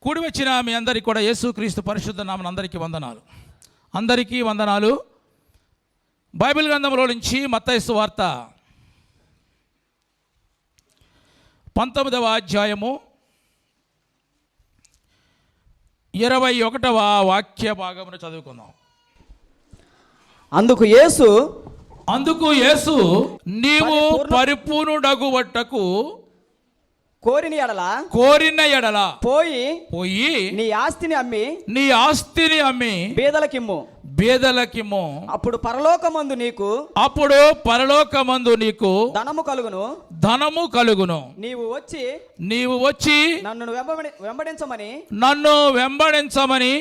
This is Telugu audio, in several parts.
కూడి వచ్చిన మీ అందరికీ కూడా యేసుక్రీస్తు పరిశుద్ధ నామమున అందరికీ వందనాలు. బైబిల్ గ్రంథంలో నుంచి మత్తయి సువార్త 19వ అధ్యాయము 21వ వాక్య భాగమును చదువుకుందాం. అందుకు యేసు నీవు పరిపూర్ణుడగువట్టకు కోరిన ఎడల పోయి నీ ఆస్తిని అమ్మి బేదలకిమ్ము అప్పుడు పరలోకమందు నీకు ధనము కలుగును. నీవు వచ్చి నన్ను వెంబడించమని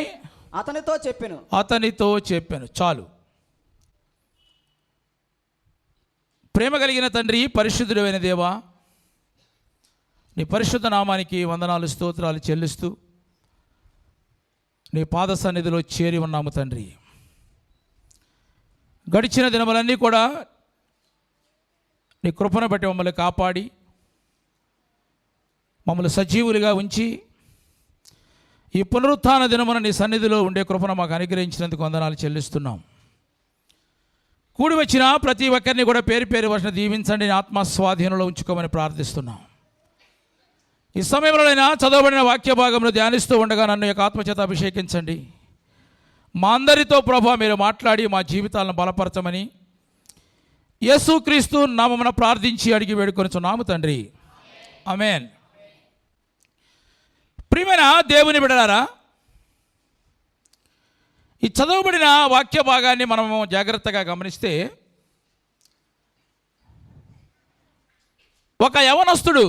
అతనితో చెప్పాను. చాలు. ప్రేమ కలిగిన తండ్రి, పరిశుద్ధుడైన దేవా, నీ పరిశుద్ధ నామానికి వందనాలు స్తోత్రాలు చెల్లిస్తూ నీ పాద సన్నిధిలో చేరి ఉన్నాము తండ్రి. గడిచిన దినములన్నీ కూడా నీ కృపను బట్టి మమ్మల్ని కాపాడి మమ్మల్ని సజీవులుగా ఉంచి ఈ పునరుత్థాన దినమున నీ సన్నిధిలో ఉండే కృపను మాకు అనుగ్రహించినందుకు వందనాలు చెల్లిస్తున్నాం. కూడి వచ్చిన ప్రతి ఒక్కరిని కూడా పేరు పేరు వర్షం దీవించండి, ఆత్మస్వాధీనంలో ఉంచుకోమని ప్రార్థిస్తున్నాం. ఈ సమయంలోనైనా చదవబడిన వాక్య భాగంలో ధ్యానిస్తూ ఉండగా నన్ను యొక్క ఆత్మచేత అభిషేకించండి. మా అందరితో ప్రభువా మీరు మాట్లాడి మా జీవితాలను బలపరచమని యేసుక్రీస్తు నామమున ప్రార్థించి అడిగి వేడుకొనుచున్నాము తండ్రి, ఆమేన్. ప్రియమైన దేవుని బిడ్డలారా, ఈ చదవబడిన వాక్య భాగాన్ని మనము జాగ్రత్తగా గమనిస్తే, ఒక యవనస్తుడు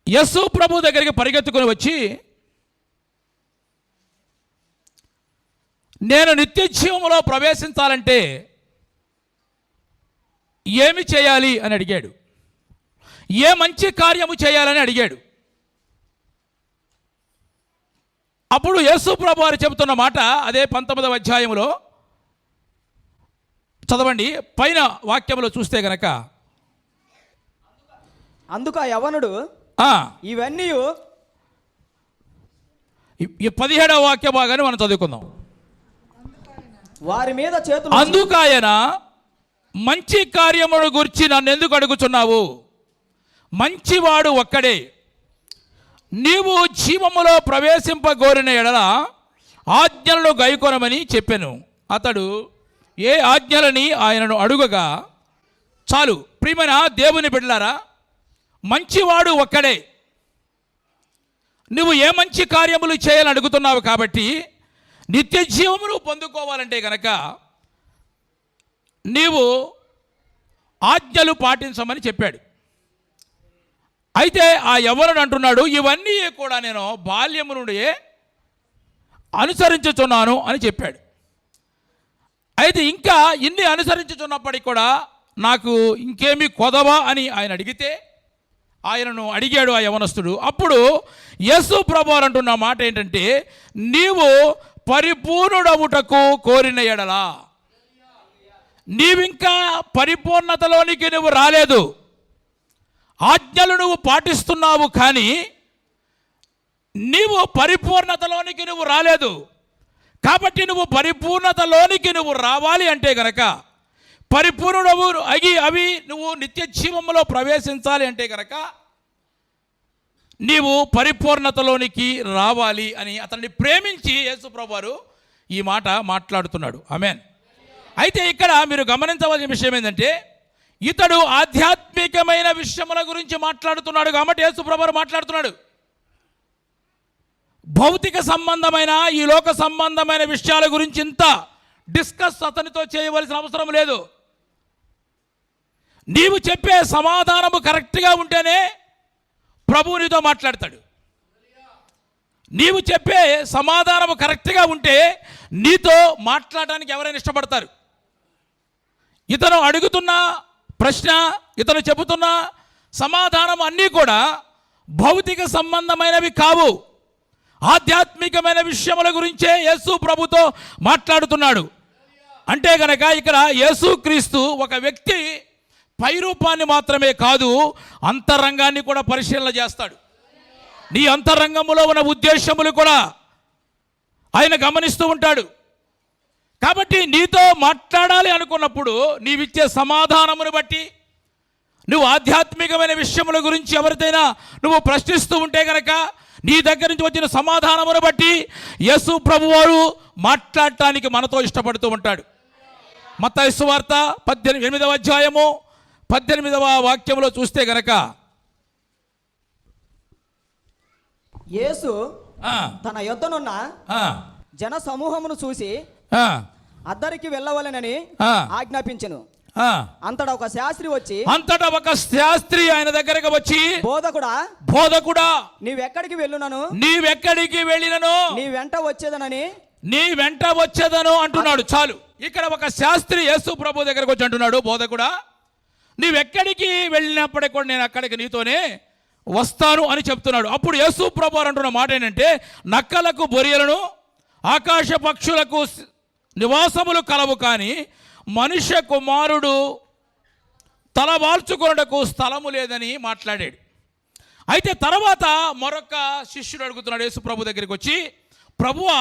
యేసు ప్రభు దగ్గరికి పరిగెత్తుకొని వచ్చి, నేను నిత్య జీవములో ప్రవేశించాలంటే ఏమి చేయాలి అని అడిగాడు. ఏ మంచి కార్యము చేయాలని అడిగాడు. అప్పుడు యేసు ప్రభు వారు చెబుతున్న మాట అదే 19వ అధ్యాయములో చదవండి. పైన వాక్యములో చూస్తే గనక, అందుకు ఆ యవనుడు ఇవన్నీ 17వ వాక్య భాగాన్ని మనం చదువుకుందాం. వారి మీద చేతులు అందుకు ఆయన, మంచి కార్యముల గురించి నన్ను ఎందుకు అడుగుచున్నావు? మంచివాడు ఒక్కడే. నీవు జీవములో ప్రవేశింపగోరిన ఎడల ఆజ్ఞలను గైకొనమని చెప్పెను. అతడు ఏ ఆజ్ఞలని ఆయనను అడుగగా, చాలు. ప్రియమైన దేవుని బిడ్డలారా, మంచివాడు ఒక్కడే. నువ్వు ఏ మంచి కార్యములు చేయాలని అడుగుతున్నావు కాబట్టి నిత్య జీవమును పొందుకోవాలంటే కనుక నీవు ఆజ్ఞలు పాటించమని చెప్పాడు. అయితే ఆ యవ్వనుడు అంటున్నాడు, ఇవన్నీ కూడా నేను బాల్యము నుండి అనుసరించుచున్నాను అని చెప్పాడు. అయితే ఇంకా ఇన్ని అనుసరించుచున్నప్పటికీ కూడా నాకు ఇంకేమీ కొదవా అని ఆయన అడిగితే, ఆయనను అడిగాడు ఆ యవనస్తుడు. అప్పుడు యేసు ప్రభువారు అంటున్న మాట ఏంటంటే, నీవు పరిపూర్ణుడవుటకు కోరిన ఎడల, నీవింకా పరిపూర్ణతలోనికి నువ్వు రాలేదు. ఆజ్ఞలు నువ్వు పాటిస్తున్నావు కానీ నీవు పరిపూర్ణతలోనికి నువ్వు రాలేదు. కాబట్టి నువ్వు పరిపూర్ణతలోనికి నువ్వు రావాలి అంటే గనక, పరిపూర్ణుడవు అవి నువ్వు నిత్య జీవములో ప్రవేశించాలి అంటే కనుక నీవు పరిపూర్ణతలోనికి రావాలి అని అతన్ని ప్రేమించి యేసు ప్రభువారు ఈ మాట మాట్లాడుతున్నాడు. ఆమేన్. అయితే ఇక్కడ మీరు గమనించవలసిన విషయం ఏంటంటే, ఇతడు ఆధ్యాత్మికమైన విషయముల గురించి మాట్లాడుతున్నాడు కాబట్టి యేసు ప్రభువారు మాట్లాడుతున్నాడు. భౌతిక సంబంధమైన ఈ లోక సంబంధమైన విషయాల గురించి ఇంత డిస్కస్ అతనితో చేయవలసిన అవసరం లేదు. నీవు చెప్పే సమాధానము కరెక్ట్గా ఉంటేనే ప్రభువు నీతో మాట్లాడతాడు. నీవు చెప్పే సమాధానము కరెక్ట్గా ఉంటే నీతో మాట్లాడడానికి ఎవరైనా ఇష్టపడతారు. ఇతను అడుగుతున్న ప్రశ్న, ఇతను చెబుతున్న సమాధానం అన్నీ కూడా భౌతిక సంబంధమైనవి కావు, ఆధ్యాత్మికమైన విషయముల గురించే యేసు ప్రభుతో మాట్లాడుతున్నాడు. అంటే గనక ఇక్కడ యేసుక్రీస్తు ఒక వ్యక్తి పైరూపాన్ని మాత్రమే కాదు, అంతరంగాన్ని కూడా పరిశీలన చేస్తాడు. నీ అంతరంగములో ఉన్న ఉద్దేశములు కూడా ఆయన గమనిస్తూ ఉంటాడు. కాబట్టి నీతో మాట్లాడాలి అనుకున్నప్పుడు నీవిచ్చే సమాధానమును బట్టి, నువ్వు ఆధ్యాత్మికమైన విషయముల గురించి ఎవరితైనా నువ్వు ప్రశ్నిస్తూ ఉంటే కనుక నీ దగ్గర నుంచి వచ్చిన సమాధానమును బట్టి యేసు ప్రభువారు మాట్లాడటానికి మనతో ఇష్టపడుతూ ఉంటాడు. మత్తయి సువార్త 8వ అధ్యాయము 18వ వాక్యంలో చూస్తే గనక యేసు ఆ, తన యొద్దనున్న ఆ, జన సమూహమును చూసి ఆ, అద్దరికి వెళ్ళవలెనని ఆ, ఆజ్ఞాపించెను. ఆ. అంతటా ఒక శాస్త్రి వచ్చి, అంతటా ఒక శాస్త్రి ఆయన దగ్గరకు వచ్చి, బోధకుడా నీవెక్కడికి వెళ్ళునను, నీవెక్కడికి వెళ్ళినను నీ వెంట వచ్చేదనని, నీ వెంట వచ్చేదను అంటున్నాడు. చాలు, ఇక్కడ ఒక శాస్త్రి యేసు ప్రభు దగ్గరకు వచ్చి అంటున్నాడు, బోధకుడా నీవెక్కడికి వెళ్ళినప్పటికీ కూడా నేను అక్కడికి నీతోనే వస్తాను అని చెప్తున్నాడు. అప్పుడు యేసు ప్రభు అంటున్న మాట ఏంటంటే, నక్కలకు బొరియలను ఆకాశ పక్షులకు నివాసములు కలవు, కానీ మనుష్య కుమారుడు తలవాల్చుకొనుటకు స్థలము లేదని మాట్లాడాడు. అయితే తర్వాత మరొక శిష్యుడు అడుగుతున్నాడు యేసు ప్రభు దగ్గరికి వచ్చి, ప్రభువా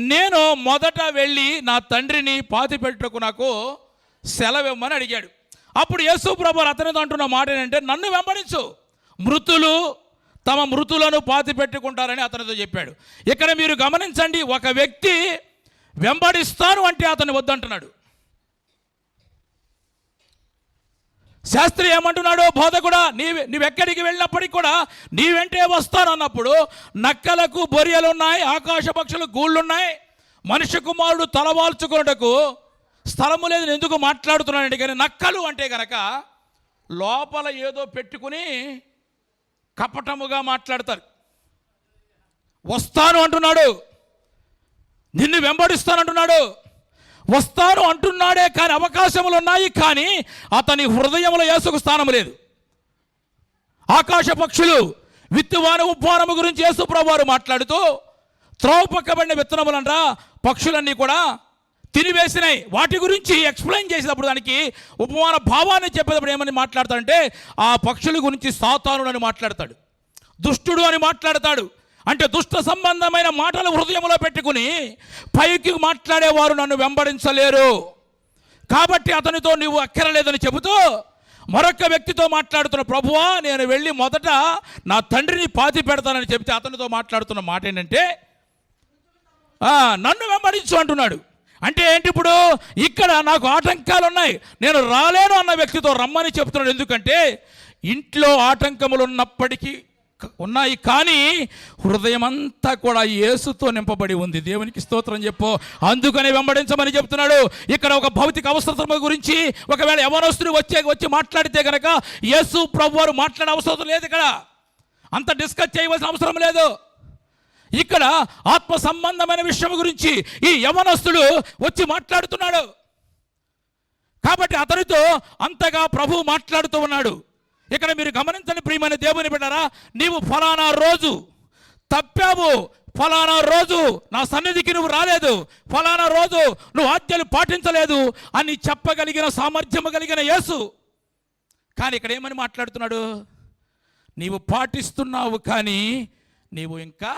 నేను మొదట వెళ్ళి నా తండ్రిని పాతిపెట్టుటకు నాకు సెలవిమ్మని అడిగాడు. అప్పుడు యేసు ప్రభు అతనితో అంటున్న మాట ఏంటంటే, నన్ను వెంబడించు, మృతులు తమ మృతులను పాతిపెట్టుకుంటారని అతనితో చెప్పాడు. ఇక్కడ మీరు గమనించండి, ఒక వ్యక్తి వెంబడిస్తాను అంటే అతను వద్దంటున్నాడు. శాస్త్రి ఏమంటున్నాడు, బోధకుడా నీవెక్కడికి వెళ్ళినప్పటికీ కూడా నీ వెంటే వస్తాను అన్నప్పుడు, నక్కలకు బొరియలు ఉన్నాయి, ఆకాశ పక్షులు గూళ్ళున్నాయి, మనుష్య కుమారుడు తలవాల్చుకున్నటకు స్థలము లేదని ఎందుకు మాట్లాడుతున్నానండి. కానీ నక్కలు అంటే కనుక లోపల ఏదో పెట్టుకుని కపటముగా మాట్లాడతారు. వస్తాను అంటున్నాడు, నిన్ను వెంబడిస్తానంటున్నాడు, వస్తాను అంటున్నాడే కానీ అవకాశములు ఉన్నాయి, కానీ అతని హృదయంలో యేసుకు స్థానం లేదు. ఆకాశ పక్షులు విత్తువాన ఉప్పానము గురించి యేసు ప్రభువారు మాట్లాడుతూ, త్రోవపక్కబడిన విత్తనములంట పక్షులన్నీ కూడా తినివేసినాయి, వాటి గురించి ఎక్స్ప్లెయిన్ చేసేటప్పుడు దానికి ఉపమాన భావాన్ని చెప్పేటప్పుడు ఏమని మాట్లాడతాడంటే, ఆ పక్షుల గురించి సాతానుడు అని మాట్లాడతాడు, దుష్టుడు అని మాట్లాడతాడు. అంటే దుష్ట సంబంధమైన మాటలు హృదయంలో పెట్టుకుని పైకి మాట్లాడేవారు నన్ను వెంబడించలేరు, కాబట్టి అతనితో నువ్వు అక్కరలేదని చెబుతూ మరొక వ్యక్తితో మాట్లాడుతున్న, ప్రభువా నేను వెళ్ళి మొదట నా తండ్రిని పాతి పెడతానని చెప్తే అతనితో మాట్లాడుతున్న మాట ఏంటంటే, నన్ను వెంబడించు అంటున్నాడు. అంటే ఏంటి, ఇప్పుడు ఇక్కడ నాకు ఆటంకాలు ఉన్నాయి, నేను రాలేను అన్న వ్యక్తితో రమ్మని చెప్తున్నాడు. ఎందుకంటే ఇంట్లో ఆటంకములు ఉన్నప్పటికీ ఉన్నాయి, కానీ హృదయం అంతా కూడా యేసుతో నింపబడి ఉంది. దేవునికి స్తోత్రం చెప్పు. అందుకని వెంబడించమని చెప్తున్నాడు. ఇక్కడ ఒక భౌతిక అవసరం గురించి ఒకవేళ యవనస్తుడు వచ్చి మాట్లాడితే కనుక యేసు ప్రభువారు మాట్లాడే అవసరం లేదు, ఇక్కడ అంత డిస్కస్ చేయవలసిన అవసరం లేదు. ఇక్కడ ఆత్మ సంబంధమైన విషయం గురించి ఈ యవనస్తుడు వచ్చి మాట్లాడుతున్నాడు, కాబట్టి అతనితో అంతగా ప్రభు మాట్లాడుతూ ఉన్నాడు. ఇక్కడ మీరు గమనించండి ప్రియమైన దేవుని బిడ్డలారా, నీవు ఫలానా రోజు తప్పావు, ఫలానా రోజు నా సన్నిధికి నువ్వు రాలేదు, ఫలానా రోజు నువ్వు ఆజ్ఞలు పాటించలేదు అని చెప్పగలిగిన సామర్థ్యము కలిగిన యేసు, కానీ ఇక్కడ ఏమని మాట్లాడుతున్నాడు, నీవు పాటిస్తున్నావు కానీ నీవు ఇంకా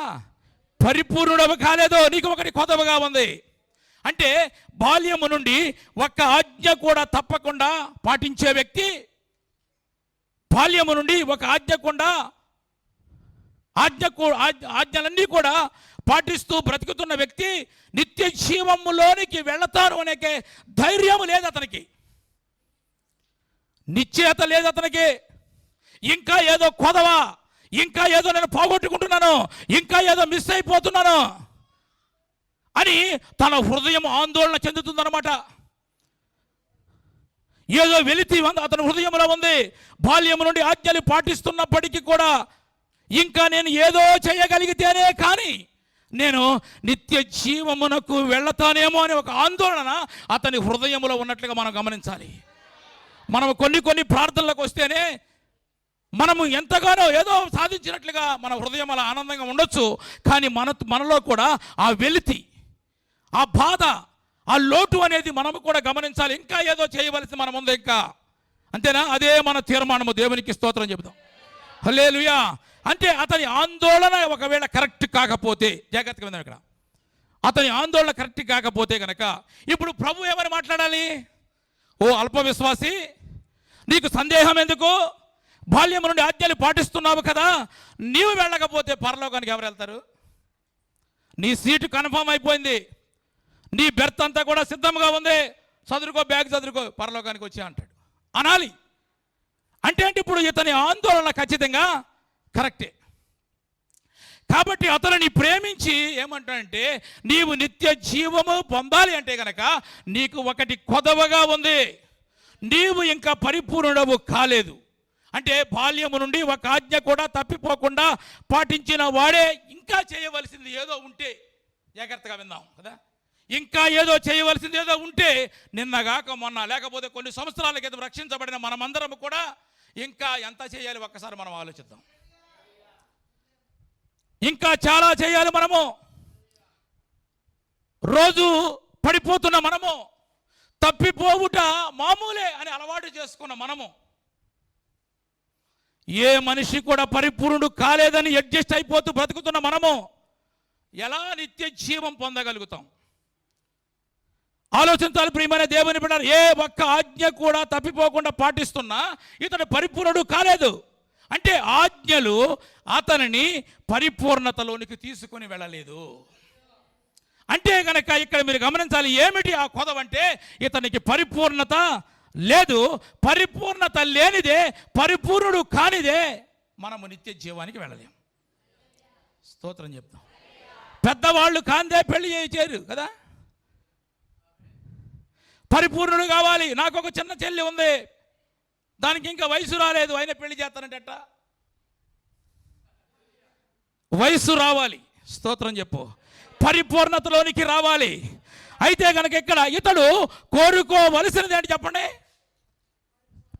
పరిపూర్ణుడవు కాలేదు, నీకు ఒకటి కొత్తగా ఉంది. అంటే బాల్యము నుండి ఒక్క ఆజ్ఞ కూడా తప్పకుండా పాటించే వ్యక్తి, బాల్యము నుండి ఒక ఆజ్ఞలన్నీ కూడా పాటిస్తూ బ్రతుకుతున్న వ్యక్తి నిత్య జీవములోనికి వెళతాను అనే ధైర్యం లేదు అతనికి, నిశ్చయత లేదు అతనికి. ఇంకా ఏదో కొదవా, ఇంకా ఏదో నేను పోగొట్టుకుంటున్నాను, ఇంకా ఏదో మిస్ అయిపోతున్నాను అని తన హృదయం ఆందోళన చెందుతుందన్నమాట. ఏదో వెలితి అతని హృదయంలో ఉంది. బాల్యం నుండి ఆజ్ఞలు పాటిస్తున్నప్పటికీ కూడా ఇంకా నేను ఏదో చేయగలిగితేనే కానీ నేను నిత్య జీవమునకు వెళతానేమో అనే ఒక ఆందోళన అతని హృదయంలో ఉన్నట్లుగా మనం గమనించాలి. మనం కొన్ని ప్రార్థనలకు వస్తేనే మనము ఎంతగానో ఏదో సాధించినట్లుగా మన హృదయం అలా ఆనందంగా ఉండొచ్చు, కానీ మనలో కూడా ఆ వెలితి, ఆ బాధ, ఆ లోటు అనేది మనము కూడా గమనించాలి. ఇంకా ఏదో చేయవలసి మనం ఉంది ఇంకా, అంతేనా? అదే మన తీర్మానము. దేవునికి స్తోత్రం చెబుదాం. హల్లెలూయా. అంటే అతని ఆందోళన ఒకవేళ కరెక్ట్ కాకపోతే, జాగ్రత్తగా విందాం ఇక్కడ, అతని ఆందోళన కరెక్ట్ కాకపోతే కనుక ఇప్పుడు ప్రభు ఏమని మాట్లాడాలి? ఓ అల్ప విశ్వాసి, నీకు సందేహం ఎందుకు? బాల్యం నుండి ఆజ్ఞలు పాటిస్తున్నావు కదా, నీవు వెళ్ళకపోతే పరలోకానికి ఎవరు వెళ్తారు? నీ సీటు కన్ఫర్మ్ అయిపోయింది, నీ బెర్త్ అంతా కూడా సిద్ధంగా ఉంది, చదువుకో, బ్యాగ్ చదువుకో, పరలోకానికి వచ్చి అంటాడు అనాలి. అంటే ఇప్పుడు ఇతని ఆందోళన ఖచ్చితంగా కరెక్టే. కాబట్టి అతనిని ప్రేమించి ఏమంటాడంటే, నీవు నిత్య జీవము పొందాలి అంటే కనుక నీకు ఒకటి కొదవగా ఉంది, నీవు ఇంకా పరిపూర్ణుడవు కాలేదు. అంటే బాల్యము నుండి ఒక ఆజ్ఞ కూడా తప్పిపోకుండా పాటించిన వాడే ఇంకా చేయవలసింది ఏదో ఉంటే, జాగ్రత్తగా విందాం కదా, ఇంకా ఏదో చేయవలసింది ఏదో ఉంటే, నిన్నగాక మొన్న లేకపోతే కొన్ని సంవత్సరాల క్రితం రక్షించబడిన మనమందరం కూడా ఇంకా ఎంత చేయాలి ఒక్కసారి మనం ఆలోచిద్దాం. ఇంకా చాలా చేయాలి. మనము రోజు పడిపోతున్న మనము, తప్పిపోవుట మామూలే అని అలవాటు చేసుకున్న మనము, ఏ మనిషి కూడా పరిపూర్ణుడు కాలేదని అడ్జస్ట్ అయిపోతూ బ్రతుకుతున్న మనము ఎలా నిత్య జీవం పొందగలుగుతాం? ఆలోచించాలి ప్రియమైన దేవుని బిడ్డలారా. ఏ ఒక్క ఆజ్ఞ కూడా తప్పిపోకుండా పాటిస్తున్నా ఇతడు పరిపూర్ణుడు కాలేదు. అంటే ఆజ్ఞలు అతనిని పరిపూర్ణతలోనికి తీసుకొని వెళ్ళలేదు. అంటే కనుక ఇక్కడ మీరు గమనించాలి, ఏమిటి ఆ కొదవంటే ఇతనికి పరిపూర్ణత లేదు. పరిపూర్ణత లేనిదే, పరిపూర్ణుడు కానిదే మనము నిత్య జీవానికి వెళ్ళలేం. స్తోత్రం చెప్తాం. పెద్దవాళ్ళు కాందే పెళ్లి చేయరు కదా, పరిపూర్ణుడు కావాలి. నాకు ఒక చిన్న చెల్లి ఉంది, దానికి ఇంకా వయసు రాలేదు, అయినా పెళ్లి చేస్తానంటే వయసు రావాలి. స్తోత్రం చెప్పు. పరిపూర్ణతలోనికి రావాలి. అయితే కనుక ఇక్కడ ఇతడు కోరుకోవలసినది ఏంటి చెప్పండి?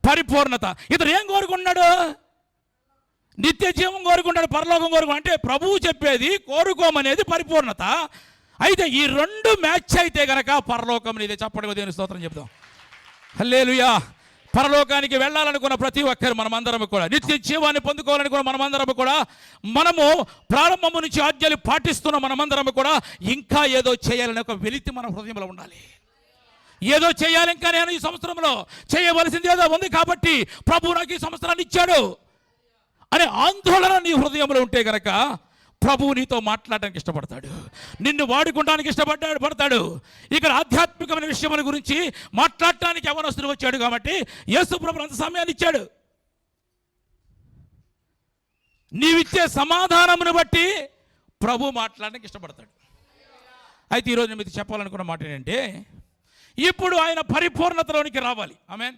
పరిపూర్ణత. ఇతడు ఏం కోరుకున్నాడు? నిత్య జీవం కోరుకున్నాడు, పరలోకం కోరుకున్నాడు. అంటే ప్రభువు చెప్పేది కోరుకోమనేది పరిపూర్ణత. అయితే ఈ రెండు మ్యాచ్ అయితే కనుక పరలోకం నీదే. చెప్పండి, దేవుని స్తోత్రం చెప్తాం. హల్లెలూయా. పరలోకానికి వెళ్ళాలనుకున్న ప్రతి ఒక్కరు మనమందరం కూడా, నిత్య జీవాన్ని పొందుకోవాలనుకున్న మనమందరం కూడా, మనము ప్రారంభము నుంచి ఆజ్ఞలు పాటిస్తున్న మనమందరం కూడా ఇంకా ఏదో చేయాలని ఒక వెలితి మన హృదయంలో ఉండాలి. ఏదో చేయాలి, ఇంకా నేను ఈ సంవత్సరంలో చేయవలసింది ఏదో ఉంది కాబట్టి ప్రభు నాకు ఈ సంవత్సరాన్ని ఇచ్చాడు అనే ఆందోళన నీ హృదయంలో ఉంటే కనుక ప్రభువు నీతో మాట్లాడడానికి ఇష్టపడతాడు, నిన్ను వాడుకోవడానికి ఇష్టపడతాడు. ఇక్కడ ఆధ్యాత్మికమైన విషయముల గురించి మాట్లాడటానికి యవనస్తుడు వచ్చాడు కాబట్టి యేసు ప్రభువు అంత సమయాన్ని ఇచ్చాడు. నీవిచ్చే సమాధానమును బట్టి ప్రభు మాట్లాడడానికి ఇష్టపడతాడు. అయితే ఈరోజు మీకు చెప్పాలనుకున్న మాట ఏంటంటే, ఇప్పుడు ఆయన పరిపూర్ణతలోనికి రావాలి. ఆమేన్.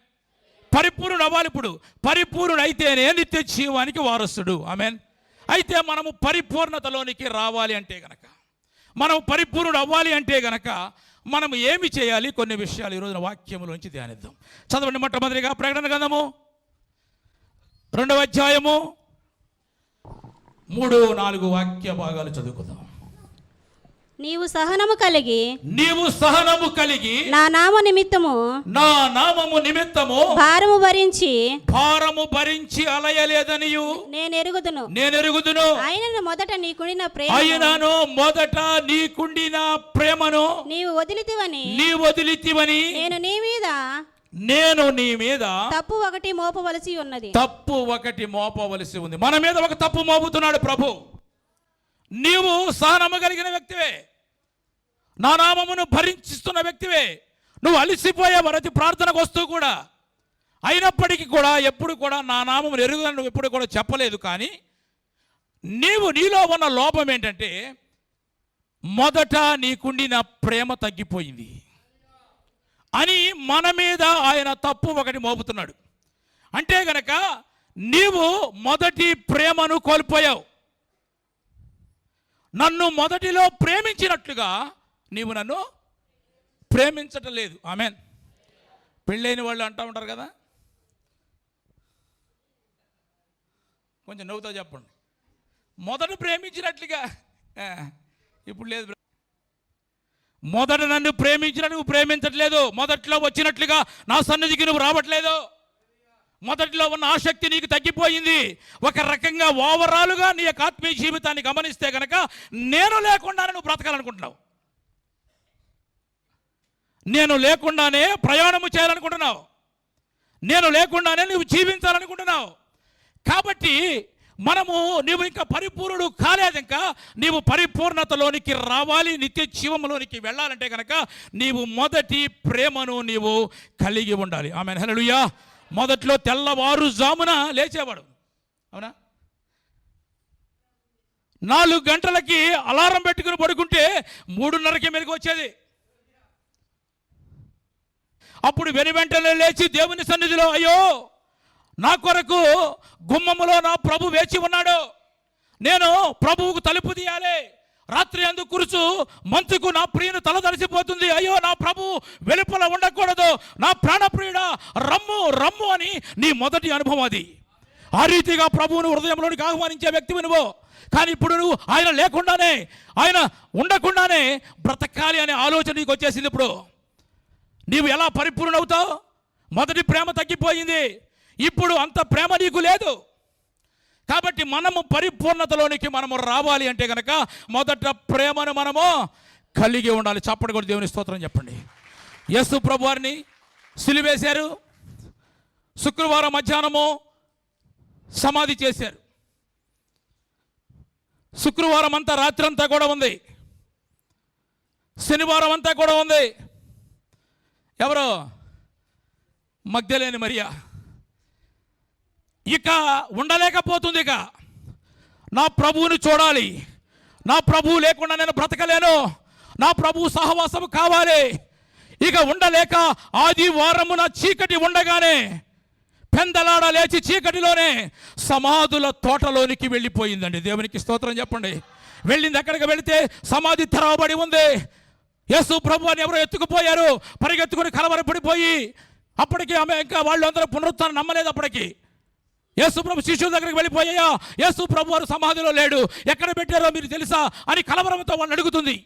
పరిపూర్ణుడు అవ్వాలి. ఇప్పుడు పరిపూర్ణుడు అయితేనే నిత్య జీవానికి వారసుడు. ఆమేన్. అయితే మనము పరిపూర్ణతలోనికి రావాలి అంటే గనక, మనం పరిపూర్ణుడు అవ్వాలి అంటే గనక మనం ఏమి చేయాలి? కొన్ని విషయాలు ఈరోజున వాక్యములోంచి ధ్యానిద్దాం. చదవండి. మొట్టమొదటిగా ప్రకటన గ్రంథము 2వ అధ్యాయము 3-4 వాక్య భాగాలు చదువుకుందాం. నీవు సహనము కలిగి నా నామము నిమిత్తము భారము భరించి అలయలేదనియు నేను ఎరుగుదును. ఆయనను మొదట నీకుండిన ప్రేమను నీవు వదిలితివని నేను నీ మీద తప్పు ఒకటి మోపవలసి ఉంది. మన మీద ఒక తప్పు మోపుతున్నాడు ప్రభు. నీవు సహనము కలిగిన వ్యక్తివే, నా నామమును భరించిస్తున్న వ్యక్తివే. నువ్వు అలిసిపోయే వరతి ప్రార్థనకు వస్తూ కూడా, అయినప్పటికీ కూడా ఎప్పుడు కూడా నా నామమును ఎరుగుదని నువ్వు ఎప్పుడు కూడా చెప్పలేదు. కానీ నీలో ఉన్న లోపం ఏంటంటే, మొదట నీకుండిన ప్రేమ తగ్గిపోయింది అని మన మీద ఆయన తప్పు ఒకటి మోపుతున్నాడు. అంటే గనక నీవు మొదటి ప్రేమను కోల్పోయావు. నన్ను మొదటిలో ప్రేమించినట్లుగా నీవు నన్ను ప్రేమించటం లేదు. ఆమేన్. పెళ్ళైన వాళ్ళు అంటూ ఉంటారు కదా, కొంచెం నవ్వుతో చెప్పండి, మొదట ప్రేమించినట్లుగా ఇప్పుడు లేదు. మొదట నన్ను ప్రేమించినట్టు నువ్వు ప్రేమించట్లేదు. మొదట్లో వచ్చినట్లుగా నా సన్నిధికి నువ్వు రావట్లేదు. మొదటిలో ఉన్న ఆసక్తి నీకు తగ్గిపోయింది. ఒక రకంగా ఓవరాలుగా నీ యొక్క ఆత్మీయ జీవితాన్ని గమనిస్తే కనుక నేను లేకుండానే నువ్వు బ్రతకాలనుకుంటున్నావు. నేను లేకుండానే ప్రయాణము చేయాలనుకుంటున్నావు. నేను లేకుండానే నువ్వు జీవించాలనుకుంటున్నావు. కాబట్టి నీవు ఇంకా పరిపూర్ణుడు కాలేదు. ఇంకా నీవు పరిపూర్ణతలోనికి రావాలి, నిత్య జీవంలోనికి వెళ్ళాలంటే కనుక నీవు మొదటి ప్రేమను నీవు కలిగి ఉండాలి. ఆమేన్, హల్లెలూయా. మొదట్లో తెల్లవారుజామున లేచేవాడు, అవునా? 4 గంటలకి అలారం పెట్టుకుని పడుకుంటే 3:30కి మెలకు వచ్చేది. అప్పుడు వెనువెంటనే లేచి దేవుని సన్నిధిలో, అయ్యో నా కొరకు గుమ్మములో నా ప్రభు వేచి ఉన్నాడు, నేను ప్రభువుకు తలుపు తీయాలి, రాత్రి అందు కురుచు మంచుకు నా ప్రియుని తల తడిసిపోతుంది, అయ్యో నా ప్రభు వెలుపల ఉండకూడదు, నా ప్రాణప్రియుడా రమ్ము రమ్ము అని నీ మొదటి అనుభవం అది. ఆ రీతిగా ప్రభువును హృదయంలోనికి ఆహ్వానించే వ్యక్తివి నువ్వు. కానీ ఇప్పుడు నువ్వు ఆయన లేకుండానే, ఆయన ఉండకుండానే బ్రతకాలి అనే ఆలోచన నీకు వచ్చేసింది. ఇప్పుడు నీవు ఎలా పరిపూర్ణవుతావు? మొదటి ప్రేమ తగ్గిపోయింది, ఇప్పుడు అంత ప్రేమ నీకు లేదు. కాబట్టి మనము పరిపూర్ణతలోనికి మనము రావాలి అంటే కనుక మొదట ప్రేమను మనము కలిగి ఉండాలి. చప్పటి కూడా దేవుని స్తోత్రం చెప్పండి. యేసు ప్రభు వారిని సిలువేశారు, శుక్రవారం మధ్యాహ్నము సమాధి చేశారు. శుక్రవారం అంతా రాత్రి అంతా కూడా ఉంది, శనివారం అంతా కూడా ఉంది. ఎవరో మగ్దలేని మరియా ఇక ఉండలేకపోతుంది. ఇక నా ప్రభువుని చూడాలి, నా ప్రభువు లేకుండా నేను బ్రతకలేను, నా ప్రభువు సహవాసం కావాలి. ఇక ఉండలేక ఆదివారమున చీకటి ఉండగానే పెందలాడ లేచి చీకటిలోనే సమాధుల తోటలోనికి వెళ్ళిపోయిందండి. దేవునికి స్తోత్రం చెప్పండి. వెళ్ళింది. ఎక్కడికి వెళితే సమాధి తెరవబడి ఉంది. యేసు ప్రభు అని ఎవరో ఎత్తుకుపోయారు, పరిగెత్తుకుని కలవరపడిపోయి. అప్పటికి ఆమె ఇంకా వాళ్ళు అందరూ పునరుత్థానం నమ్మలేదు. అప్పటికి యేసు ప్రభు శిష్యుల దగ్గరికి వెళ్ళిపోయా, యేసు ప్రభు వారు సమాధిలో లేడు, ఎక్కడ పెట్టారో మీరు తెలుసా అని కలవరంతో వాళ్ళని అడుగుతుంది.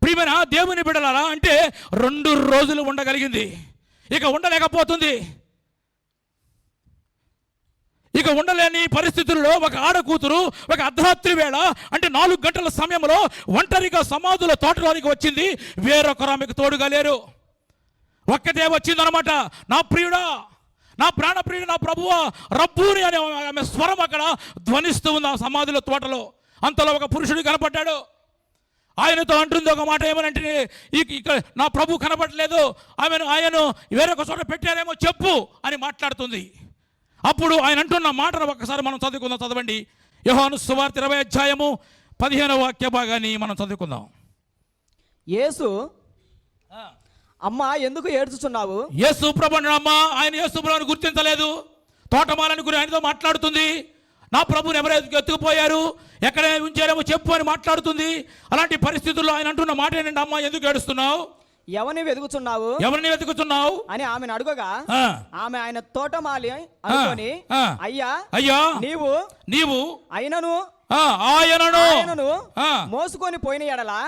ప్రియమైన దేవుని బిడ్డలారా, అంటే 2 రోజులు ఉండగలిగింది, ఇక ఉండలేకపోతుంది. ఇక ఉండలేని పరిస్థితుల్లో ఒక ఆడకూతురు ఒక అర్ధరాత్రి వేళ అంటే 4 గంటల సమయంలో ఒంటరిగా సమాధుల తోటలోనికి వచ్చింది. వేరొకరు ఆమెకు తోడుగా లేరు, ఒక్కటే వచ్చిందనమాట. నా ప్రియుడా, నా ప్రాణప్రియుడు, నా ప్రభువా రబ్బూని అనే ఆమె స్వరం అక్కడ ధ్వనిస్తూ ఉంది ఆ సమాధుల తోటలో. అంతలో ఒక పురుషుడు కనపడ్డాడు. ఆయనతో అంటుంది ఒక మాట, ఏమనంటే ఇక్కడ నా ప్రభు కనపడలేదు, ఆయనను వేరొక చోట పెట్టారేమో చెప్పు అని మాట్లాడుతుంది. అప్పుడు ఆయన అంటున్న మాటను ఒక్కసారి మనం చదువుకుందాం. చదవండి, యోహాను సువార్త 20వ అధ్యాయము 15వ వాక్య భాగాన్ని మనం చదువుకుందాం. యేసు, అమ్మా ఎందుకు ఏడ్చుచున్నావు? యేసు ప్రభు అమ్మా, ఆయన యేసు ప్రభువును గుర్తించలేదు. తోటమాలని గురి ఆయనతో మాట్లాడుతుంది. నా ప్రభుని ఎవరైతే ఎత్తుకుపోయారు, ఎక్కడ ఉంచారేమో చెప్పు అని మాట్లాడుతుంది. అలాంటి పరిస్థితుల్లో ఆయన అంటున్న మాట ఏంటంటే, అమ్మా ఎందుకు ఏడుస్తున్నావు, ఎవరిని వెతుకుతున్నావు, ఎవరిని వెతుకుతున్నావు అని ఆమెను అడుగగా ఆమె ఆయన తోటమాలి అనుకొని, అయ్యా అయ్యా నీవు ఆయనను మోసుకొని పోయిన ఎడలా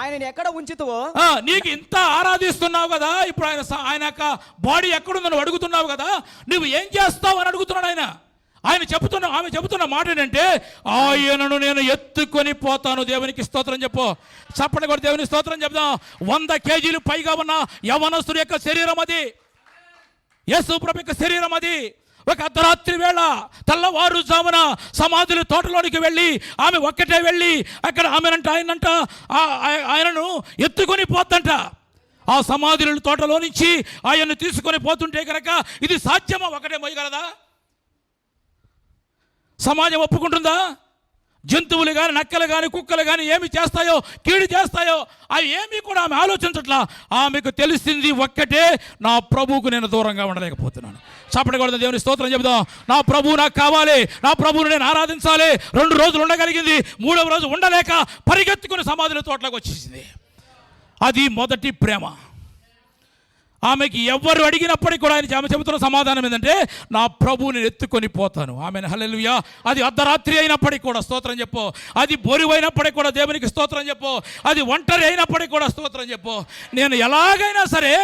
ఆయనను ఎక్కడ ఉంచుతావో, నీకు ఇంత ఆరాధిస్తున్నావు కదా, ఇప్పుడు ఆయన యొక్క బాడీ ఎక్కడుందో నువ్వు అడుగుతున్నావు కదా, నువ్వు ఏం చేస్తావు అని అడుగుతున్నాడు ఆయన. ఆమె చెబుతున్న మాట ఏంటంటే, ఆయనను నేను ఎత్తుకొని పోతాను. దేవునికి స్తోత్రం చెప్పు. చప్పటి కూడా దేవునికి స్తోత్రం చెప్దాం. 100 కేజీలు పైగా ఉన్న యవనస్తుడి యొక్క శరీరం అది, యేసు ప్రభు యొక్క శరీరం అది. ఒక అర్ధరాత్రి వేళ తెల్లవారుజామున సమాధుల తోటలోనికి వెళ్ళి ఆమె ఒక్కటే వెళ్ళి అక్కడ ఆయనను ఎత్తుకొని పోతంట. ఆ సమాధుల తోటలో నుంచి ఆయన్ను తీసుకొని పోతుంటే కనుక ఇది సాధ్యమా? ఒకటే మోయగలదా? సమాజం ఒప్పుకుంటుందా? జంతువులు కానీ, నక్కలు కానీ, కుక్కలు కానీ ఏమి చేస్తాయో, కీడు చేస్తాయో, అవి ఏమీ కూడా ఆమె ఆలోచించట్లా. ఆమెకు తెలిసింది ఒక్కటే, నా ప్రభువుకు నేను దూరంగా ఉండలేకపోతున్నాను. చప్పడకూడదు, దేవుని స్తోత్రం చెబుదాం. నా ప్రభువు నాకు కావాలి, నా ప్రభువును నేను ఆరాధించాలి. 2 రోజులు ఉండగలిగింది, 3వ రోజు ఉండలేక పరిగెత్తుకుని సమాధుల తోటలోకి వచ్చేసింది. అది మొదటి ప్రేమ. ఆమెకి ఎవరు అడిగినప్పటికీ కూడా ఆమె చెబుతున్న సమాధానం ఏంటంటే, నా ప్రభువుని ఎత్తుకొని పోతాను. ఆమెను హల్లెలూయా. అది అర్ధరాత్రి అయినప్పటికీ కూడా స్తోత్రం చెప్పు, అది బోరువైనప్పటికీ కూడా దేవునికి స్తోత్రం చెప్పు, అది ఒంటరి అయినప్పటికీ కూడా స్తోత్రం చెప్పు, నేను ఎలాగైనా సరే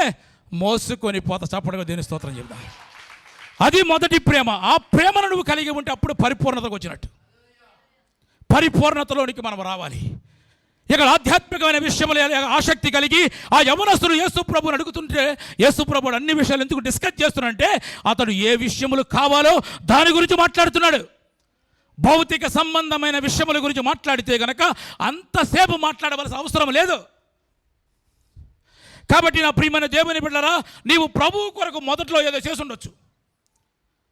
మోసుకొని పోతా. చప్పటిగా దేవుని స్తోత్రం చెప్తా. అది మొదటి ప్రేమ. ఆ ప్రేమను నువ్వు కలిగి ఉంటే అప్పుడు పరిపూర్ణతకు వచ్చినట్టు. పరిపూర్ణతలోనికి మనం రావాలి. ఇక్కడ ఆధ్యాత్మికమైన విషయములు ఆసక్తి కలిగి ఆ యవనస్తుడు యేసు ప్రభువుని అడుగుతుంటే యేసు ప్రభువు అన్ని విషయాలు ఎందుకు డిస్కస్ చేస్తున్నాడంటే అతడు ఏ విషయములు కావాలో దాని గురించి మాట్లాడుతున్నాడు. భౌతిక సంబంధమైన విషయముల గురించి మాట్లాడితే గనక అంతసేపు మాట్లాడవలసిన అవసరం లేదు. కాబట్టి నా ప్రియమైన దేవుని బిడ్డలారా, నీవు ప్రభువు కొరకు మొదట్లో ఏదో చేసుండొచ్చు.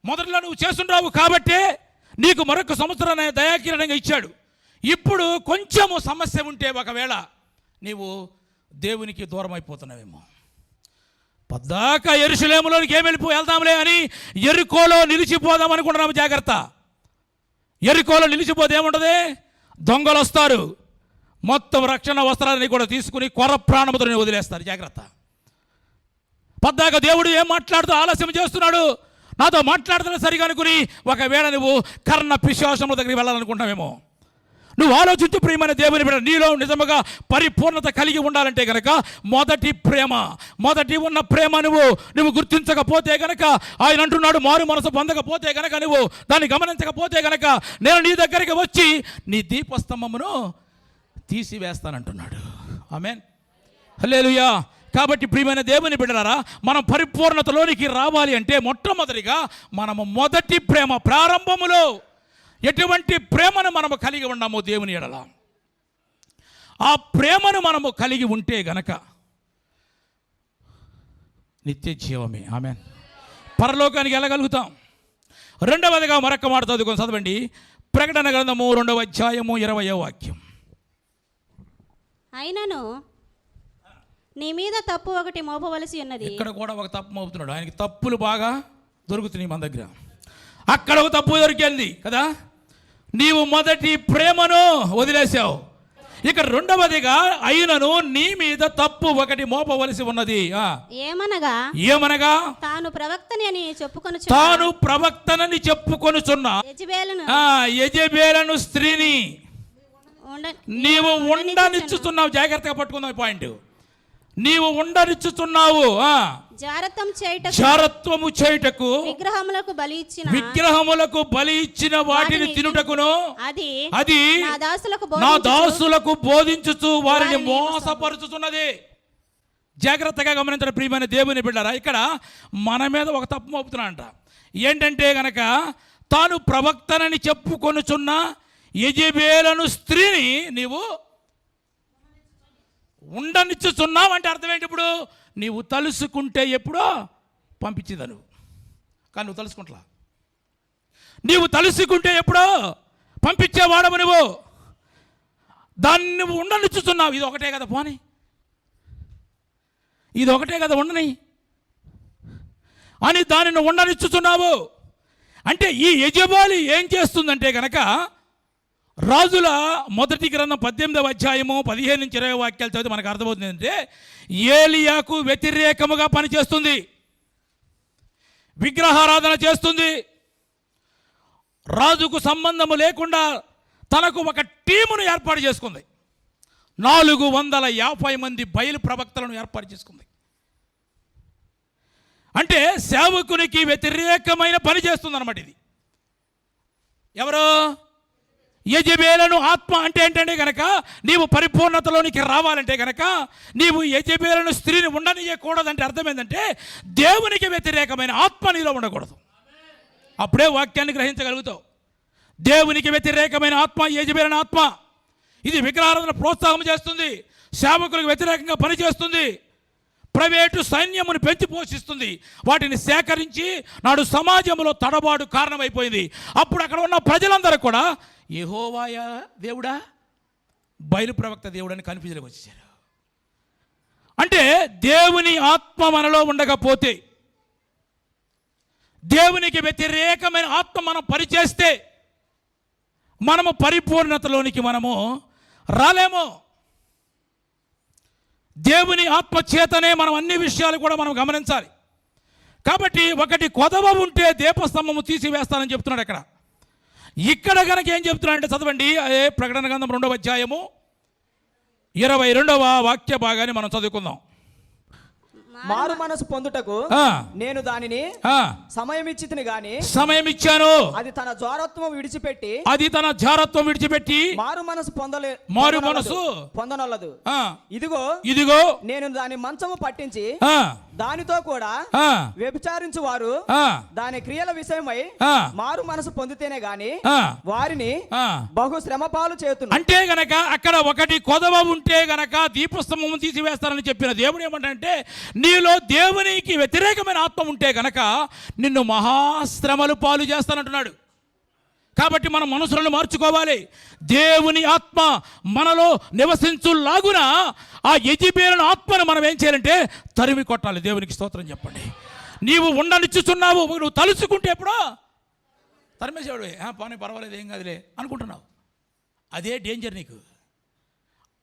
మొదట్లో నువ్వు చేసుండావు కాబట్టే నీకు మరొక సంవత్సరాన్ని దయాకిరణంగా ఇచ్చాడు. ఇప్పుడు కొంచెము సమస్య ఉంటే ఒకవేళ నీవు దేవునికి దూరం అయిపోతున్నావేమో. పద్దాక యెరూషలేములోనికి వెళ్దాంలే అని యెరికోలో నిలిచిపోదాం అనుకుంటున్నాము. జాగ్రత్త. యెరికోలో నిలిచిపోతే ఏముంటుంది? దొంగలు వస్తారు, మొత్తం రక్షణ వస్త్రాన్ని కూడా తీసుకుని కొర ప్రాణముతో వదిలేస్తారు. జాగ్రత్త. పద్దాక దేవుడు ఏం మాట్లాడుతూ ఆలస్యం చేస్తున్నాడు, నాతో మాట్లాడుతున్నా సరిగా అనుకుని ఒకవేళ నువ్వు కర్ణ పిశాచముల దగ్గరికి వెళ్ళాలనుకుంటావేమో. నువ్వు ఆలోచించు ప్రియమైన దేవుని బిడ్డ, నీలో నిజముగా పరిపూర్ణత కలిగి ఉండాలంటే కనుక మొదటి ప్రేమ, మొదటి ఉన్న ప్రేమ నువ్వు గుర్తించకపోతే కనుక, ఆయన అంటున్నాడు మారు మనసు పొందకపోతే కనుక, నువ్వు దాన్ని గమనించకపోతే కనుక నేను నీ దగ్గరికి వచ్చి నీ దీపస్తంభమును తీసివేస్తానంటున్నాడు. ఆమేన్, హల్లెలూయా. కాబట్టి ప్రియమైన దేవుని బిడ్డలారా, మనం పరిపూర్ణతలోనికి రావాలి అంటే మొట్టమొదటిగా మనము మొదటి ప్రేమ ప్రారంభములో ఎటువంటి ప్రేమను మనము కలిగి ఉన్నామో దేవుని ఎడల, ఆ ప్రేమను మనము కలిగి ఉంటే గనక నిత్య జీవమే. ఆమేన్. పరలోకానికి వెళ్ళగలుగుతాం. రెండవదిగా మరొక మాట చదవండి. ప్రకటన గ్రంథము 2వ అధ్యాయము 20వ వాక్యం. అయినను నీ మీద తప్పు ఒకటి మోపవలసి ఉన్నది. ఇక్కడ కూడా ఒక తప్పు మోపుతున్నాడు. ఆయనకి తప్పులు బాగా దొరుకుతున్నాయి మన దగ్గర. అక్కడ ఒక తప్పు దొరికింది కదా, నీవు మొదటి ప్రేమను వదిలేసావు. ఇక రెండవదిగా అయినను నీ మీద తప్పు ఒకటి మోపవలసి ఉన్నది. ఏమనగా తాను ప్రవక్తనని చెప్పుకొనుచున్న యెజబెలను స్త్రీని నీవు ఉండనిచ్చుతున్నావు. జాగ్రత్తగా పట్టుకుందాం ఈ పాయింట్. నీవు ఉండనిచ్చుతున్నావు. జారత్వము చేయుటకు విగ్రహములకు బలి ఇచ్చిన వాటిని తినుటకును అది నా దాసులకు బోధించుచు వారిని మోసపరుచుతున్నది. జాగ్రత్తగా గమనించిన ప్రియమైన దేవుని బిడ్డలారా, ఇక్కడ మన మీద ఒక తప్పు మోపుతున్నాడంట. ఏంటంటే గనక తాను ప్రవక్తనని చెప్పుకొనుచున్న యెజబెలను స్త్రీని నీవు ఉండనిచ్చుచున్నావు అంటే అర్థం ఏంటి? ఇప్పుడు నీవు తలుసుకుంటే ఎప్పుడో పంపించేదను, కానీ నువ్వు తలుసుకుంటా. నీవు తలుసుకుంటే ఎప్పుడో పంపించేవాడము నువ్వు. దాన్ని నువ్వు ఉండనిచ్చుచున్నావు. ఇది ఒకటే కదా పోనీ, ఇది ఒకటే కదా ఉండని అని దానిని ఉండనిచ్చుచున్నావు. అంటే ఈ యెజబెలు ఏం చేస్తుందంటే కనుక, రాజుల మొదటి గ్రంథం 18వ అధ్యాయము 15-20 వాక్యాలు చదివితే మనకు అర్థమవుతుంది అంటే ఏలియాకు వ్యతిరేకముగా పనిచేస్తుంది, విగ్రహారాధన చేస్తుంది. రాజుకు సంబంధము లేకుండా తనకు ఒక టీమును ఏర్పాటు చేసుకుంది. 450 మంది బయలు ప్రవక్తలను ఏర్పాటు చేసుకుంది. అంటే సేవకునికి వ్యతిరేకమైన పని చేస్తుంది అన్నమాట. ఇది ఎవరు? యెజబెలను ఆత్మ అంటే ఏంటంటే కనుక, నీవు పరిపూర్ణతలోనికి రావాలంటే కనుక నీవు యెజబెలను స్త్రీని ఉండనియకూడదంటే అర్థం ఏంటంటే దేవునికి వ్యతిరేకమైన ఆత్మ నీలో ఉండకూడదు. అప్పుడే వాక్యాన్ని గ్రహించగలుగుతావు. దేవునికి వ్యతిరేకమైన ఆత్మ యెజబెలను ఆత్మ. ఇది విగ్రహారాధన ప్రోత్సాహం చేస్తుంది, సేవకులకు వ్యతిరేకంగా పనిచేస్తుంది, ప్రైవేటు సైన్యమును పెంచి పోషిస్తుంది, వాటిని సేకరించి నాడు సమాజంలో తడబాటు కారణమైపోయింది. అప్పుడు అక్కడ ఉన్న ప్రజలందరూ కూడా యెహోవాయా దేవుడా, బయలు ప్రవక్త దేవుడని కన్ఫ్యూజన్కి వచ్చేసారు. అంటే దేవుని ఆత్మ మనలో ఉండకపోతే, దేవునికి వ్యతిరేకమైన ఆత్మ మనం పరిచేస్తే మనము పరిపూర్ణతలోనికి మనము రాలేము. దేవుని ఆత్మ చేతనే మనం అన్ని విషయాలు కూడా మనం గమనించాలి. కాబట్టి ఒకటి కొదవ ఉంటే దీపస్తంభము తీసివేస్తానని చెప్తున్నాడు. ఇక్కడ కనుక ఏం చెప్తున్నాడంటే చదవండి. ప్రకటన గ్రంథం 2వ అధ్యాయము 22వ వాక్య భాగాన్ని మనం చదువుకుందాం. మారు మనసు పొందుటకు ఆ, నేను దానిని ఆ, సమయం ఇచ్చితిని గాని సమయం ఇచ్చాను. అది తన జ్వారత్వం విడిచిపెట్టి అది తన జారత్వం విడిచిపెట్టి మారు మనసు మారు మనసు పొందనొల్లదు. ఆ, ఇదిగో నేను దాని మంచము పట్టించి ఆ, దానితో కూడా ఆ, వ్యభిచారించు వారు ఆ, దాని క్రియల విషయమై ఆ, మారు మనసు పొందితేనే గాని ఆ, వారిని ఆ. బహు శ్రమ పాలు చేతును. అంటే గనక అక్కడ ఒకటి కొదవ ఉంటే గనక దీపస్తంభం తీసివేస్తారని చెప్పిన దేవుడు ఏమంటే నీలో దేవునికి వ్యతిరేకమైన ఆత్మ ఉంటే గనక నిన్ను మహాశ్రమలు పాలు చేస్తానంటున్నాడు. కాబట్టి మన మనసులను మార్చుకోవాలి. దేవుని ఆత్మ మనలో నివసించులాగున ఆ యెజెబెలు ఆత్మను మనం ఏం చేయాలంటే తరిమి కొట్టాలి. దేవునికి స్తోత్రం చెప్పండి. నీవు ఉండనిచ్చుచున్నావు, నువ్వు తలుచుకుంటే ఎప్పుడో తరిమేసేవాడు. పోనీ పర్వాలేదు, ఏం కాదులే అనుకుంటున్నావు. అదే డేంజర్ నీకు.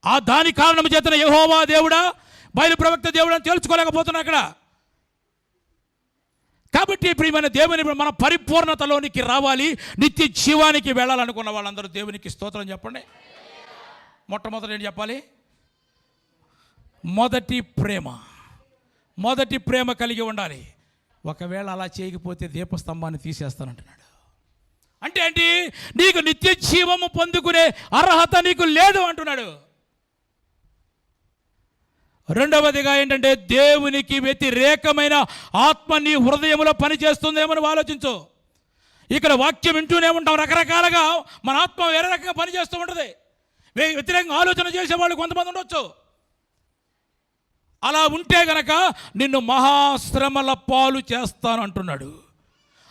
ఆ దాని కారణం చేతన యెహోవా దేవుడా, బయలు ప్రవక్త దేవుడు అని తేల్చుకోలేకపోతున్నా అక్కడ. కాబట్టి ప్రియమైన దేవుని మన పరిపూర్ణతలోనికి రావాలి, నిత్య జీవానికి వెళ్ళాలనుకున్న వాళ్ళందరూ దేవునికి స్తోత్రం చెప్పండి. మొట్టమొదటి ఏంటి చెప్పాలి? మొదటి ప్రేమ కలిగి ఉండాలి. ఒకవేళ అలా చేయకపోతే దీపస్తంభాన్ని తీసేస్తానంటున్నాడు. అంటే ఏంటి? నీకు నిత్య జీవము పొందుకునే అర్హత నీకు లేదు అంటున్నాడు. రెండవదిగా ఏంటంటే దేవునికి వ్యతిరేకమైన ఆత్మ నీ హృదయంలో పనిచేస్తుందేమో ఆలోచించు. ఇక్కడ వాక్యం వింటూనే ఉంటాం, రకరకాలుగా మన ఆత్మ వేరే రకంగా పనిచేస్తూ ఉంటుంది. వ్యతిరేకంగా ఆలోచన చేసేవాళ్ళు కొంతమంది ఉండొచ్చు. అలా ఉంటే గనక నిన్ను మహాశ్రమల పాలు చేస్తాను అంటున్నాడు.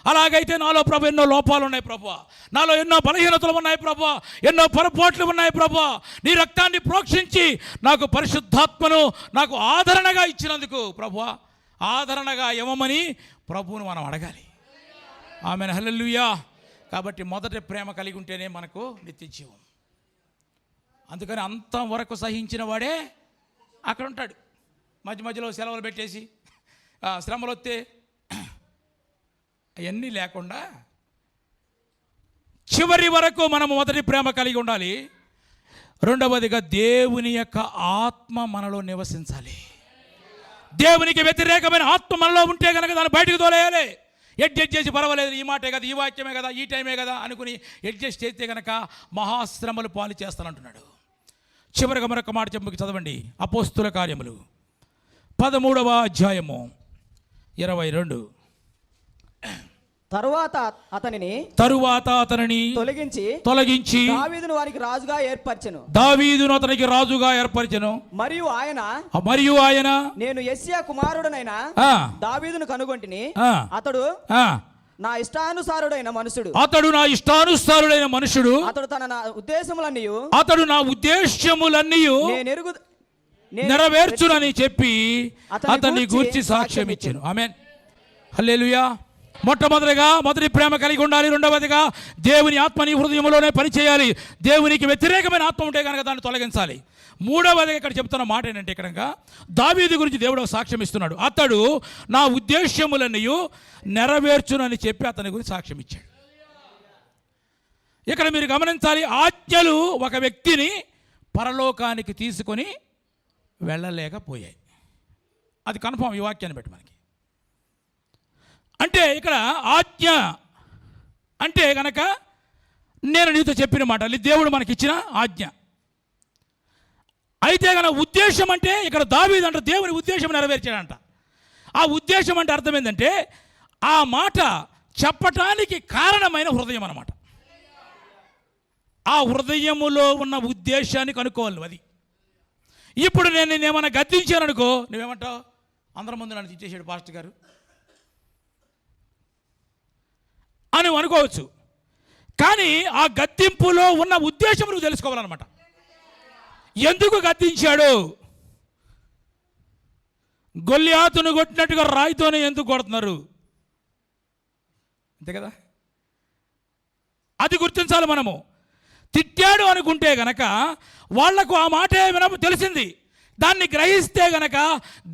అలాగైతే నాలో ప్రభు ఎన్నో లోపాలు ఉన్నాయి ప్రభు, నాలో ఎన్నో బలహీనతలు ఉన్నాయి ప్రభు, ఎన్నో పొరపాట్లు ఉన్నాయి ప్రభు. నీ రక్తాన్ని ప్రోక్షించి నాకు పరిశుద్ధాత్మను నాకు ఆదరణగా ఇచ్చినందుకు ప్రభు, ఆదరణగా ఇవ్వమని ప్రభువును మనం అడగాలి. ఆమెన్, హల్లెలూయా. కాబట్టి మొదటి ప్రేమ కలిగి ఉంటేనే మనకు నిత్య జీవం. అందుకని అంతవరకు సహించిన వాడే అక్కడ ఉంటాడు. మధ్యలో సెలవులు పెట్టేసి శ్రమలు వస్తే అవన్నీ లేకుండా చివరి వరకు మనం మొదటి ప్రేమ కలిగి ఉండాలి. రెండవదిగా దేవుని యొక్క ఆత్మ మనలో నివసించాలి. దేవునికి వ్యతిరేకమైన ఆత్మ మనలో ఉంటే కనుక దాన్ని బయటకు తోలేయాలి. అడ్జస్ట్ చేసి పర్వాలేదు, ఈ మాటే కదా, ఈ వాక్యమే కదా, ఈ టైమే కదా అనుకుని అడ్జస్ట్ చేస్తే కనుక మహాశ్రమలు పాలు చేస్తానంటున్నాడు. చివరిగా మరొక మాట చెప్పుకి చదవండి. అపోస్తుల కార్యములు 13వ అధ్యాయము 22. తరువాత అతనిని తొలగించి దావీదును వారికి రాజుగా ఏర్పరచెను. మరియు ఆయన నేను యెష్యా కుమారుడనైన దావీదును కనుగొంటిని. అతడు నా ఇష్టానుసారుడైన మనుషుడు. అతడు నా ఉద్దేశములన్నీ నెరవేర్చునని చెప్పి అతన్ని గూర్చి సాక్ష్యం ఇచ్చాను. ఆమేన్, హల్లెలూయా. మొట్టమొదటిగా మొదటి ప్రేమ కలిగి ఉండాలి. రెండవదిగా దేవుని ఆత్మ నీ హృదయంలోనే పనిచేయాలి. దేవునికి వ్యతిరేకమైన ఆత్మ ఉంటే కనుక దాన్ని తొలగించాలి. మూడవదిగా ఇక్కడ చెప్తున్న మాట ఏంటంటే, ఇక్కడ దావీదు గురించి దేవుడు సాక్ష్యం ఇస్తున్నాడు. అతడు నా ఉద్దేశ్యములన్నీ నెరవేర్చునని చెప్పి అతని గురించి సాక్ష్యం ఇచ్చాడు. ఇక్కడ మీరు గమనించాలి, ఆజ్ఞలు ఒక వ్యక్తిని పరలోకానికి తీసుకొని వెళ్ళలేకపోయాయి. అది కన్ఫామ్ ఈ వాక్యాన్ని బట్టి మనకి. అంటే ఇక్కడ ఆజ్ఞ అంటే కనుక నేను నీతో చెప్పిన మాట, దేవుడు మనకిచ్చిన ఆజ్ఞ. అయితే కనుక ఉద్దేశం అంటే ఇక్కడ దావీదు అంటే దేవుని ఉద్దేశం నెరవేర్చాడంట. ఆ ఉద్దేశం అంటే అర్థం ఏంటంటే ఆ మాట చెప్పటానికి కారణమైన హృదయం అన్నమాట. ఆ హృదయములో ఉన్న ఉద్దేశాన్ని కనుక్కోవాలి. అది ఇప్పుడు నేను ఏమైనా గద్దించాను అనుకో, నువ్వేమంటావు? అందరి ముందు నన్ను తిట్టేసాడు పాస్టర్ గారు అని అనుకోవచ్చు. కానీ ఆ గద్దింపులో ఉన్న ఉద్దేశం నువ్వు తెలుసుకోవాలన్నమాట. ఎందుకు గద్దించాడు? గొల్యాతును కొట్టినట్టుగా రాయితోనే ఎందుకు కొడుతున్నారు? అంతే కదా, అది గుర్తించాలి మనము. తిట్టాడు అనుకుంటే గనక వాళ్లకు ఆ మాటే తెలిసింది. దాన్ని గ్రహిస్తే గనక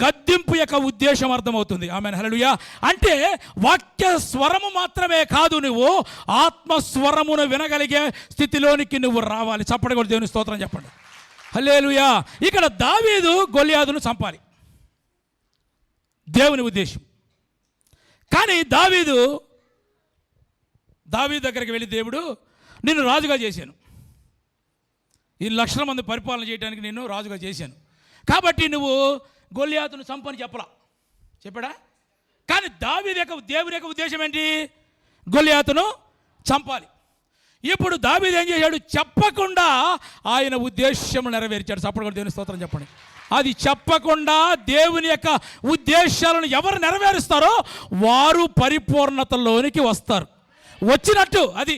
గద్దింపు యొక్క ఉద్దేశం అర్థమవుతుంది. ఆమేన్, హల్లెలూయా. అంటే వాక్య స్వరము మాత్రమే కాదు, నువ్వు ఆత్మస్వరమును వినగలిగే స్థితిలోనికి నువ్వు రావాలి. చప్పటి కూడా దేవుని స్తోత్రం చెప్పండి. హల్లెలూయా. ఇక్కడ దావీదు గొల్యాతును చంపాలి. దేవుని ఉద్దేశం. కానీ దావీదు దగ్గరికి వెళ్ళి, దేవుడు నిన్ను రాజుగా చేశాను, ఈ 1,00,000 మంది పరిపాలన చేయడానికి నిన్ను రాజుగా చేశాను, కాబట్టి నువ్వు గొల్లియాతును చంపని చెప్పాడా? కానీ దేవుని యొక్క ఉద్దేశం ఏంటి? గొల్లియాతును చంపాలి. ఇప్పుడు దావీదు ఏం చేశాడు? చెప్పకుండా ఆయన ఉద్దేశం నెరవేర్చాడు. చప్పటి కూడా దేవుని స్తోత్రం చెప్పండి. అది చెప్పకుండా దేవుని యొక్క ఉద్దేశాలను ఎవరు నెరవేరుస్తారో వారు పరిపూర్ణతలోనికి వస్తారు. వచ్చినట్టు అది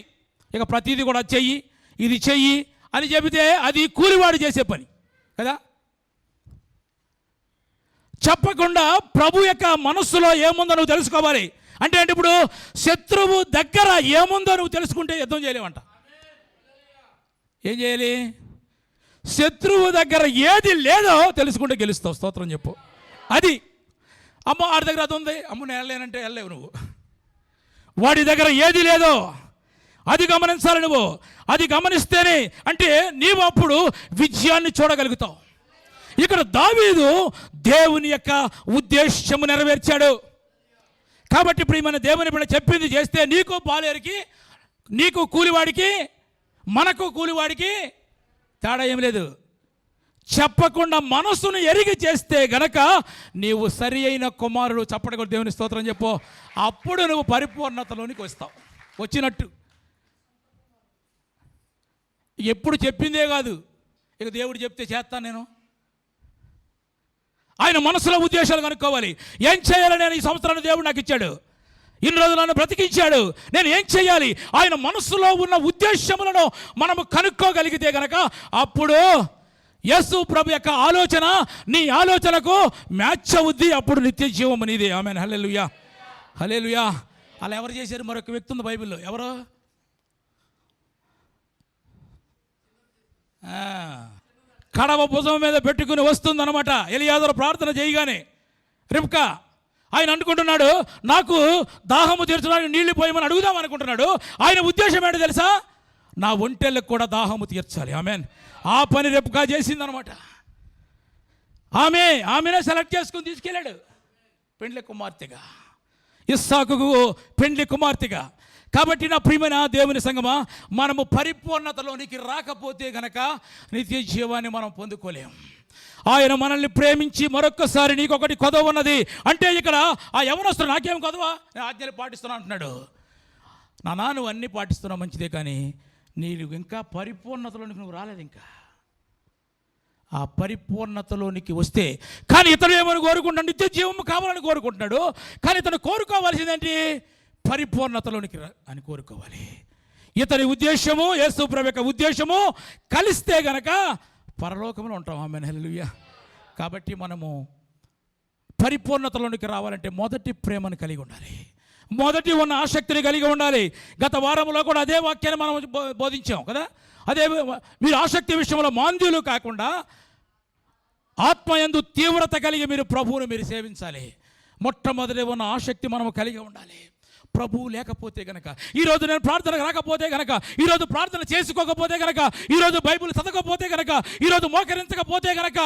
ఇక ప్రతిదీ కూడా చెయ్యి, ఇది చెయ్యి అని చెబితే అది కూలివాడు చేసే పని కదా. చెప్పకుండా ప్రభు యొక్క మనస్సులో ఏముందో నువ్వు తెలుసుకోవాలి. అంటే ఇప్పుడు శత్రువు దగ్గర ఏముందో నువ్వు తెలుసుకుంటే యుద్ధం చేయలేవంట. ఏం చేయాలి? శత్రువు దగ్గర ఏది లేదో తెలుసుకుంటే గెలుస్తావు. స్తోత్రం చెప్పు. అది అమ్మ వాడి దగ్గర అది ఉంది, అమ్మ నేను వెళ్ళలేనంటే వెళ్ళలేవు నువ్వు. వాడి దగ్గర ఏది లేదో అది గమనించాలి నువ్వు. అది గమనిస్తేనే అంటే నీవు అప్పుడు విజయాన్ని చూడగలుగుతావు. ఇక్కడ దావీదు దేవుని యొక్క ఉద్దేశము నెరవేర్చాడు. కాబట్టి ఇప్పుడు మన దేవుని బిడ్డ చెప్పింది చేస్తే నీకు పాలేరుకి, నీకు కూలివాడికి, మనకు కూలివాడికి తేడా ఏం లేదు. చెప్పకుండా మనసును ఎరిగి చేస్తే గనక నీవు సరి అయిన కుమారుడు. చప్పటి దేవుని స్తోత్రం చెప్పు. అప్పుడు నువ్వు పరిపూర్ణతలోనికి వస్తావు. వచ్చినట్టు ఎప్పుడు చెప్పిందే కాదు, ఇక దేవుడు చెప్తే చేస్తాను నేను. ఆయన మనసులో ఉద్దేశాలు కనుక్కోవాలి. ఏం చేయాలి? నేను ఈ సంవత్సరాన్ని దేవుడు నాకు ఇచ్చాడు, ఇన్ని రోజులు నన్ను బ్రతికించాడు, నేను ఏం చేయాలి? ఆయన మనసులో ఉన్న ఉద్దేశములను మనము కనుక్కోగలిగితే కనుక అప్పుడు యేసు ప్రభు యొక్క ఆలోచన నీ ఆలోచనకు మ్యాచ్ అవుద్ది. అప్పుడు నిత్య జీవం నీదే. ఆమేన్. హల్లెలూయా, హల్లెలూయా. అలా ఎవరు చేశారు? మరొక వ్యక్తి ఉంది బైబిల్లో. ఎవరు? కడవ భుజం మీద పెట్టుకుని వస్తుందన్నమాట. ఎలియాజరు ప్రార్థన చేయగానే రిబ్కా ఆయన అనుకుంటున్నాడు, నాకు దాహము తీర్చడానికి నీళ్లు పోయమని అడుగుదాం అనుకుంటున్నాడు. ఆయన ఉద్దేశం ఏంటో తెలుసా? నా ఒంటెళ్ళకు కూడా తీర్చాలి. ఆమెన్. ఆ పని రిబ్కా చేసిందనమాట. ఆమెనే సెలెక్ట్ చేసుకుని తీసుకెళ్ళాడు పెండ్లి కుమార్తెగా, ఇస్సాకుకు పెండ్లి కుమార్తెగా. కాబట్టి నా ప్రియమైన దేవుని సంగమా, మనము పరిపూర్ణతలోనికి రాకపోతే గనక నిత్య జీవాన్ని మనం పొందుకోలేం. ఆయన మనల్ని ప్రేమించి మరొక్కసారి నీకొకటి కొదవ ఉన్నది అంటే, ఇక్కడ ఆ యవనస్తుడు నాకేం కొదవ, నేను ఆజ్ఞలు పాటిస్తున్నా అంటున్నాడు. నానా నువ్వు అన్నీ పాటిస్తున్నావు మంచిదే, కానీ నీవు ఇంకా పరిపూర్ణతలోనికి నువ్వు రాలేదు. ఇంకా ఆ పరిపూర్ణతలోనికి వస్తే, కానీ ఇతను ఏమని కోరుకుంటాడు? నిత్య జీవము కావాలని కోరుకుంటున్నాడు. కానీ ఇతను కోరుకోవాల్సిందేంటి? పరిపూర్ణతలోనికి అని కోరుకోవాలి. ఇతని ఉద్దేశము యేసు ప్రభు యొక్క ఉద్దేశము కలిస్తే గనక పరలోకంలో ఉంటాం. ఆమేన్. హల్లెలూయా. కాబట్టి మనము పరిపూర్ణతలోనికి రావాలంటే మొదటి ప్రేమను కలిగి ఉండాలి, మొదటి ఉన్న ఆసక్తిని కలిగి ఉండాలి. గత వారంలో కూడా అదే వాక్యాన్ని మనం బోధించాం కదా. అదే మీరు ఆసక్తి విషయంలో మాంద్యులు కాకుండా ఆత్మయందు తీవ్రత కలిగి మీరు ప్రభువును మీరు సేవించాలి. మొట్టమొదటి ఉన్న ఆసక్తి మనము కలిగి ఉండాలి. ప్రభువు లేకపోతే గనక, ఈరోజు నేను ప్రార్థనకు రాకపోతే గనక, ఈరోజు ప్రార్థన చేసుకోకపోతే గనక, ఈరోజు బైబిల్ చదవకపోతే గనక, ఈరోజు మోకరించకపోతే గనక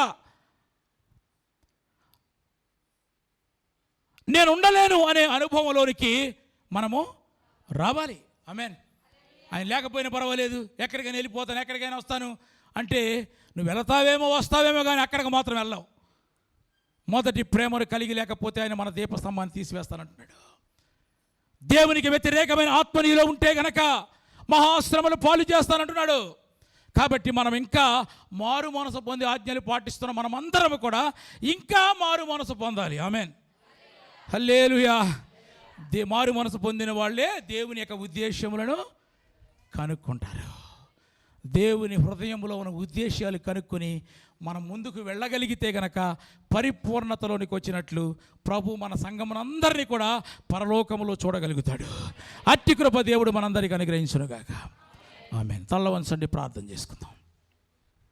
నేను ఉండలేను అనే అనుభవంలోనికి మనము రావాలి. ఆమేన్. ఆయన లేకపోయినా పర్వాలేదు, ఎక్కడికైనా వెళ్ళిపోతాను, ఎక్కడికైనా వస్తాను అంటే నువ్వు వెళతావేమో వస్తావేమో, కానీ అక్కడికి మాత్రం వెళ్ళావు. మొదటి ప్రేమను కలిగి లేకపోతే ఆయన మన దీపస్తంభాన్ని తీసివేస్తానంటున్నాడు. దేవునికి వ్యతిరేకమైన ఆత్మ నీలో ఉంటే గనక మహాశ్రమలు పాలు చేస్తానంటున్నాడు. కాబట్టి మనం ఇంకా మారు మనసు పొంది ఆజ్ఞలు పాటిస్తున్నాం. మనం అందరం కూడా ఇంకా మారు మనసు పొందాలి. ఆమేన్. హల్లెలూయా. మారు మనసు పొందిన వాళ్ళే దేవుని యొక్క ఉద్దేశములను కనుక్కుంటారు. దేవుని హృదయంలో ఉన్న ఉద్దేశాలు కనుక్కొని మనం ముందుకు వెళ్ళగలిగితే గనక పరిపూర్ణతలోనికి వచ్చినట్లు ప్రభు మన సంఘమునందరినీ కూడా పరలోకములో చూడగలుగుతాడు. అట్టి కృప దేవుడు మనందరికీ అనుగ్రహించునుగాక. ఆమేన్. తల్ల వంచండి, ప్రార్థన చేసుకుందాం.